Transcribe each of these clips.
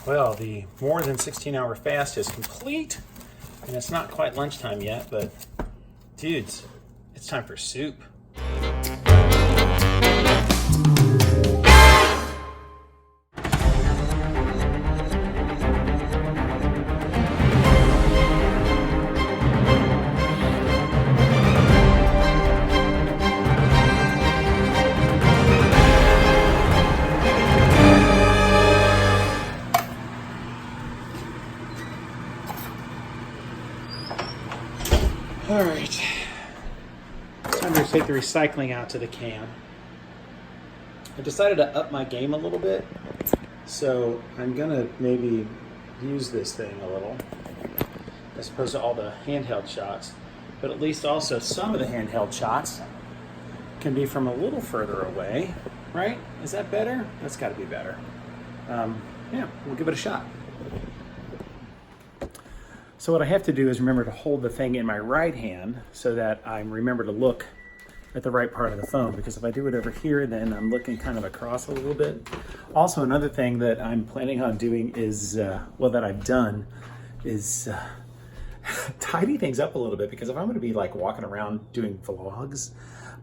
Well, the more than 16-hour fast is complete, and it's not quite lunchtime yet, but dudes, it's time for soup. All right, time to take the recycling out to the can. I decided to up my game a little bit, so I'm gonna maybe use this thing a little, as opposed to all the handheld shots, but at least also some of the handheld shots can be from a little further away, right? Is that better? That's gotta be better. Yeah, we'll give it a shot. So what I have to do is remember to hold the thing in my right hand so that I remember to look at the right part of the phone, because if I do it over here, then I'm looking kind of across a little bit. Also, another thing that I'm planning on doing is, that I've done, is tidy things up a little bit, because if I'm going to be like walking around doing vlogs,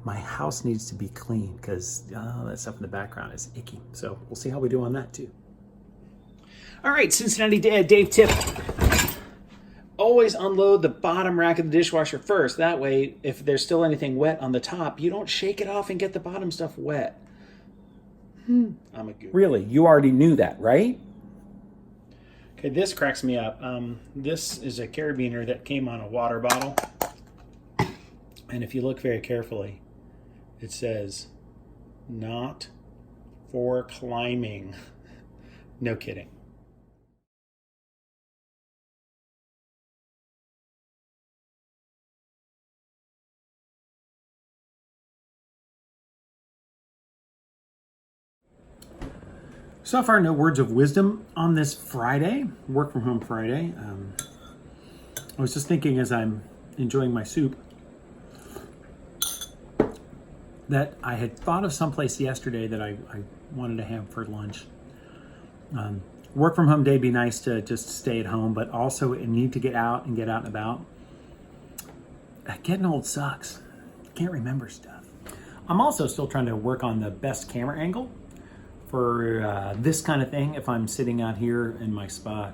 my house needs to be clean, because that stuff in the background is icky. So we'll see how we do on that too. All right, Cincinnati Dave tip. Always unload the bottom rack of the dishwasher first. That way, if there's still anything wet on the top, you don't shake it off and get the bottom stuff wet. I'm a goof. Really? You already knew that, right? Okay, this cracks me up. This is a carabiner that came on a water bottle. And if you look very carefully, it says, "Not for climbing." No kidding. So far, no words of wisdom on this Friday, work from home Friday. I was just thinking as I'm enjoying my soup that I had thought of someplace yesterday that I wanted to have for lunch. Work from home day, be nice to just stay at home, but also need to get out and about. Getting old sucks. Can't remember stuff. I'm also still trying to work on the best camera angle for this kind of thing if I'm sitting out here in my spot.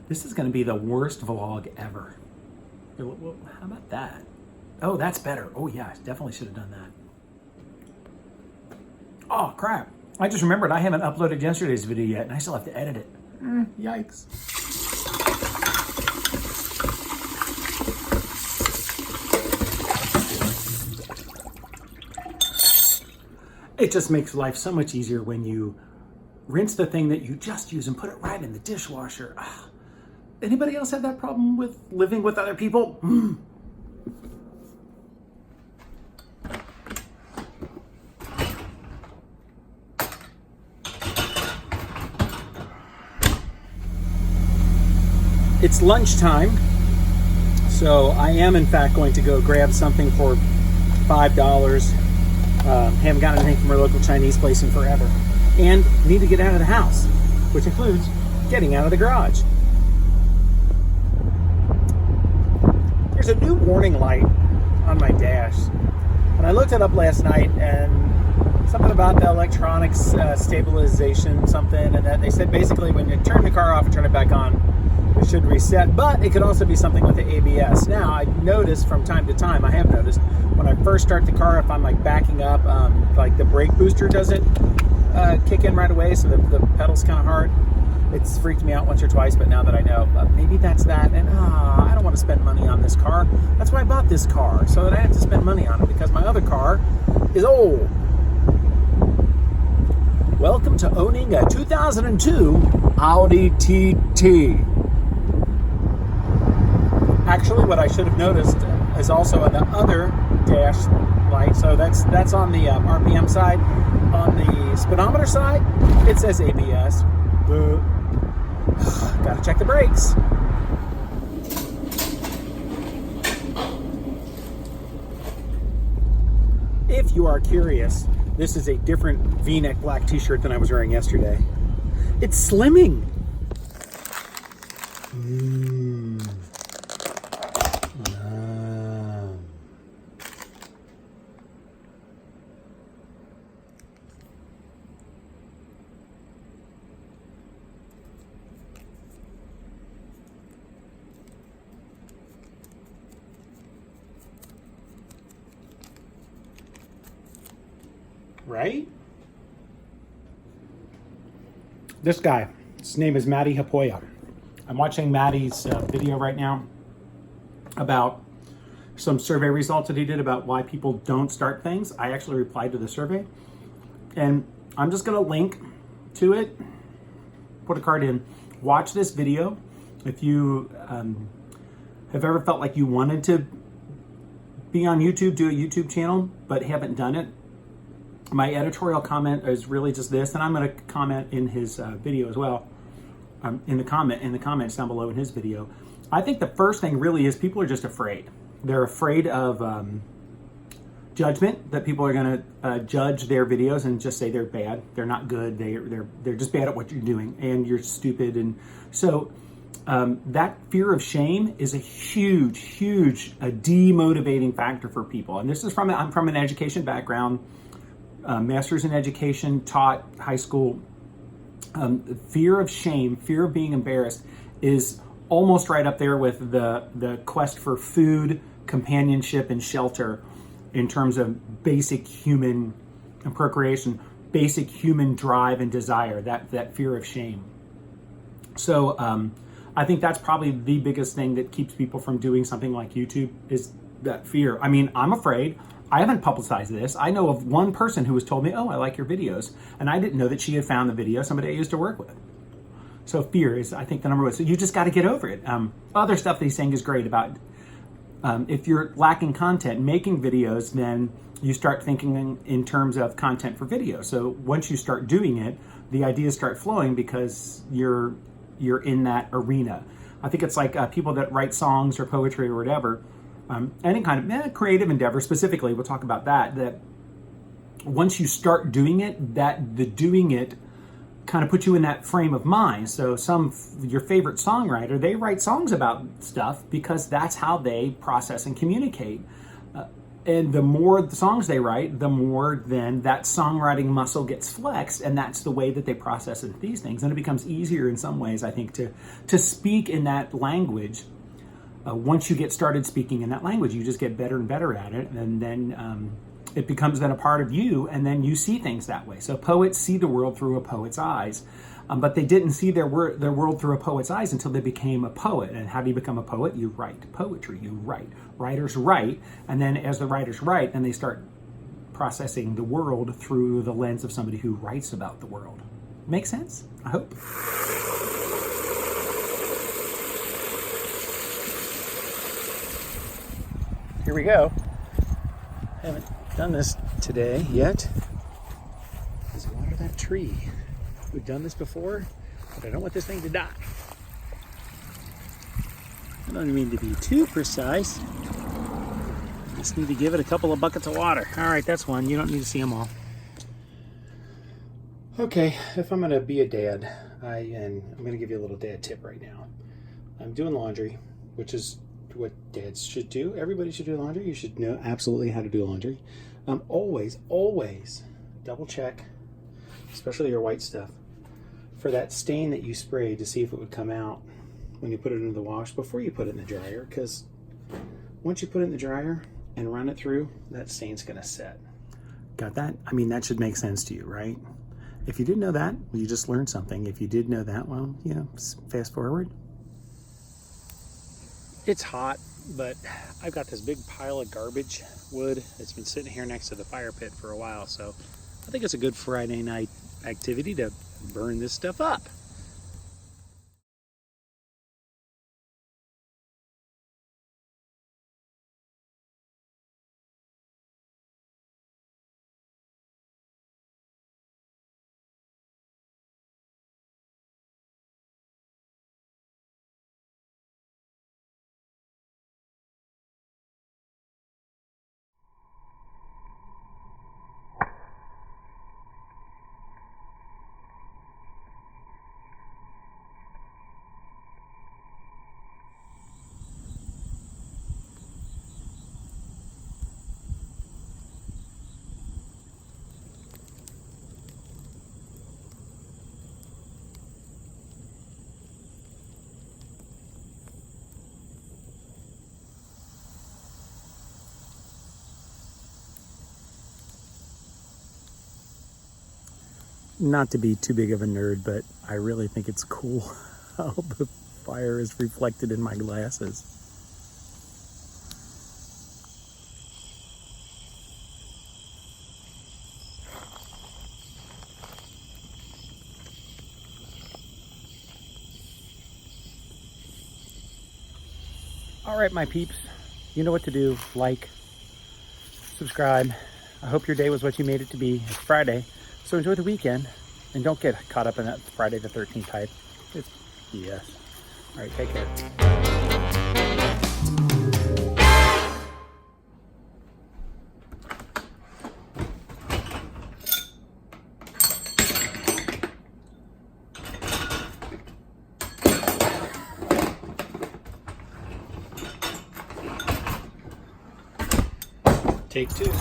This is going to be the worst vlog ever. How about that? Oh, that's better. Oh yeah, I definitely should have done that. Oh crap. I just remembered I haven't uploaded yesterday's video yet and I still have to edit it. Yikes. It just makes life so much easier when you rinse the thing that you just use and put it right in the dishwasher. Anybody else have that problem with living with other people? It's lunchtime, so I am in fact going to go grab something for $5. Haven't gotten anything from our local Chinese place in forever. And need to get out of the house, which includes getting out of the garage. There's a new warning light on my dash. And I looked it up last night, and something about the electronics stabilization something, and that they said basically when you turn the car off and turn it back on, it should reset, but it could also be something with the ABS. Now, I noticed from time to time, I have noticed, when I first start the car, if I'm like backing up, like the brake booster doesn't kick in right away, so the pedal's kind of hard. It's freaked me out once or twice, but now that I know, maybe that's that, and I don't want to spend money on this car. That's why I bought this car, so that I have to spend money on it, because my other car is old. Welcome to owning a 2002 Audi TT. Actually, what I should have noticed is also on the other dash light. So that's on the RPM side. On the speedometer side, it says ABS. Gotta check the brakes. If you are curious, this is a different V-neck black t-shirt than I was wearing yesterday. It's slimming. Mm. Right? This guy, his name is Matty Hapoya. I'm watching Matty's video right now about some survey results that he did about why people don't start things. I actually replied to the survey, and I'm just going to link to it, put a card in, watch this video. If you have ever felt like you wanted to be on YouTube, do a YouTube channel, but haven't done it, my editorial comment is really just this, and I'm going to comment in his video as well, in the comments down below in his video. I think the first thing really is people are just afraid. They're afraid of judgment, that people are going to judge their videos and just say they're bad, they're not good, they're just bad at what you're doing, and you're stupid. And so that fear of shame is a huge demotivating factor for people. And this is I'm from an education background. Master's in education, taught high school. Fear of shame, fear of being embarrassed is almost right up there with the quest for food, companionship, and shelter in terms of basic human procreation, basic human drive and desire, that fear of shame. So I think that's probably the biggest thing that keeps people from doing something like YouTube is that fear. I mean, I'm afraid. I haven't publicized this. I know of one person who has told me, oh, I like your videos. And I didn't know that she had found the video, somebody I used to work with. So fear is, I think, the number one. So you just got to get over it. Other stuff that he's saying is great about if you're lacking content, making videos, then you start thinking in terms of content for video. So once you start doing it, the ideas start flowing because you're in that arena. I think it's like people that write songs or poetry or whatever, any kind of creative endeavor specifically, we'll talk about that once you start doing it, that the doing it kind of puts you in that frame of mind. So your favorite songwriter, they write songs about stuff because that's how they process and communicate. And the more the songs they write, the more then that songwriting muscle gets flexed, and that's the way that they process these things. And it becomes easier in some ways, I think, to speak in that language. Once you get started speaking in that language, you just get better and better at it, and then it becomes then a part of you, and then you see things that way. So poets see the world through a poet's eyes, but they didn't see their world through a poet's eyes until they became a poet. And how do you become a poet? You write poetry, you write. Writers write, and then as the writers write, then they start processing the world through the lens of somebody who writes about the world. Make sense? I hope. Here we go. Haven't done this today yet. Let's water that tree. We've done this before, but I don't want this thing to die. I don't mean to be too precise. Just need to give it a couple of buckets of water. All right, that's one. You don't need to see them all. Okay, if I'm going to be a dad, I'm going to give you a little dad tip right now. I'm doing laundry, which is what dads should do. Everybody should do laundry. You should know absolutely how to do laundry. Always double check, especially your white stuff, for that stain that you sprayed to see if it would come out when you put it into the wash before you put it in the dryer, because once you put it in the dryer and run it through, that stain's going to set. Got that? I mean, that should make sense to you, right? If you didn't know that, you just learned something. If you did know that, well, fast forward. It's hot, but I've got this big pile of garbage wood that's been sitting here next to the fire pit for a while, so I think it's a good Friday night activity to burn this stuff up. not to be too big of a nerd, but I really think it's cool how the fire is reflected in my glasses. All right, my peeps, you know what to do. Like, subscribe. I hope your day was what you made it to be. It's Friday, so enjoy the weekend, and don't get caught up in that Friday the 13th hype. It's BS. All right, take care. Take two.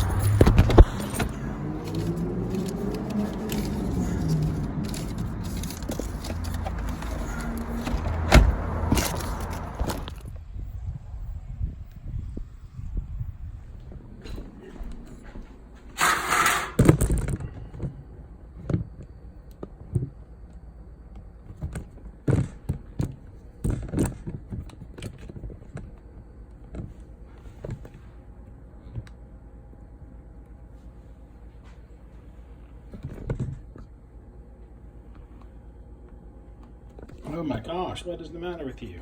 Oh my gosh, what is the matter with you?